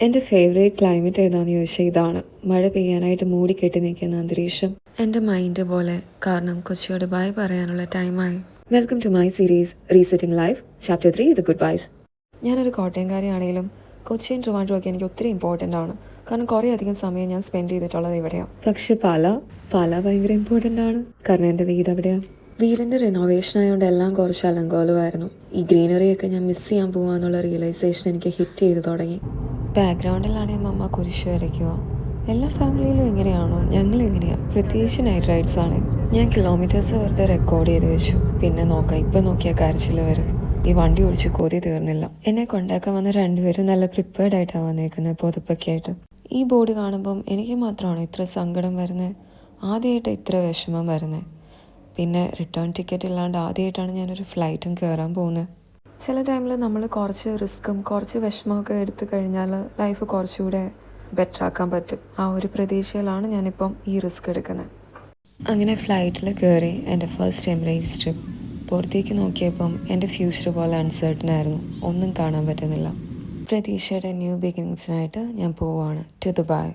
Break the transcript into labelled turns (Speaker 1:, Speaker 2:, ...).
Speaker 1: എൻ്റെ favourite climate ഏതാണെന്ന് ചോദിച്ചാൽ ഇതാണ്. മഴ പെയ്യാനായിട്ട് മൂടിക്കെട്ടി നിൽക്കുന്ന അന്തരീക്ഷം എൻ്റെ മൈൻഡ് പോലെ. കാരണം കൊച്ചിയോട് ബൈ പറയാനുള്ള ടൈമായി. Welcome to my series resetting life chapter 3 the goodbyes. ഞാനൊരു കോട്ടയംകാരിയാണെങ്കിലും കൊച്ചിയും ട്രിവാൻഡ്രം ഒക്കെ എനിക്ക് ഒത്തിരി ഇമ്പോർട്ടൻ്റ് ആണ്. കാരണം കുറേ അധികം സമയം ഞാൻ സ്പെൻഡ് ചെയ്തിട്ടുള്ളത് ഇവിടെയാണ്. പക്ഷെ പാല ഭയങ്കര ഇമ്പോർട്ടൻ്റ് ആണ്. കാരണം എൻ്റെ വീട് അവിടെയാണ്. വീടിൻ്റെ റിനോവേഷൻ ആയതുകൊണ്ട് എല്ലാം കുറച്ച് അലങ്കോലമായിരുന്നു. ഈ ഗ്രീനറിയൊക്കെ ഞാൻ മിസ് ചെയ്യാൻ പോവാന്നുള്ള റിയലൈസേഷൻ എനിക്ക് ഹിറ്റ് ചെയ്ത് തുടങ്ങി. ബാക്ക്ഗ്രൗണ്ടിലാണെങ്കിൽ അമ്മ കുരിശ് വരയ്ക്കുക. എല്ലാ ഫാമിലിയിലും എങ്ങനെയാണോ, ഞങ്ങൾ എങ്ങനെയാണ്. പ്രത്യേകിച്ച് നൈറ്റ് റൈഡ്സ് ആണ്. ഞാൻ കിലോമീറ്റേഴ്സ് വെറുതെ റെക്കോർഡ് ചെയ്ത് വെച്ചു. പിന്നെ നോക്കാം, ഇപ്പം നോക്കിയാൽ കരച്ചിൽ വരും. ഈ വണ്ടി ഓടിച്ച് കൊതി തീർന്നില്ല. എന്നെ കൊണ്ടാക്കാൻ വന്ന രണ്ടുപേരും നല്ല പ്രിപ്പയർഡ് ആയിട്ടാണ് വന്നേക്കുന്നത്, പുതുപ്പൊക്കെ ആയിട്ട്. ഈ ബോർഡ് കാണുമ്പം എനിക്ക് മാത്രമാണ് ഇത്ര സങ്കടം വരുന്നത്, ആദ്യമായിട്ട് ഇത്ര വിഷമം വരുന്നത്. പിന്നെ റിട്ടേൺ ടിക്കറ്റ് ഇല്ലാണ്ട് ആദ്യമായിട്ടാണ് ഞാനൊരു ഫ്ലൈറ്റും കയറാൻ പോകുന്നത്. ചില ടൈമിൽ നമ്മൾ കുറച്ച് റിസ്ക്കും കുറച്ച് വിഷമമൊക്കെ എടുത്തു കഴിഞ്ഞാൽ ലൈഫ് കുറച്ചുകൂടെ ബെറ്റർ ആക്കാൻ പറ്റും. ആ ഒരു പ്രതീക്ഷയിലാണ് ഞാനിപ്പം ഈ റിസ്ക് എടുക്കുന്നത്. അങ്ങനെ ഫ്ലൈറ്റിൽ കയറി എൻ്റെ ഫസ്റ്റ് എമിറേറ്റ്സ് ട്രിപ്പ്. പുറത്തേക്ക് നോക്കിയപ്പം എൻ്റെ ഫ്യൂച്ചർ പോലെ അൺസർട്ടൻ ആയിരുന്നു. ഒന്നും കാണാൻ പറ്റുന്നില്ല. പ്രതീക്ഷയുടെ ന്യൂ ബിഗിനിങ്സിനായിട്ട് ഞാൻ പോവുകയാണ് ടു ദുബായ്.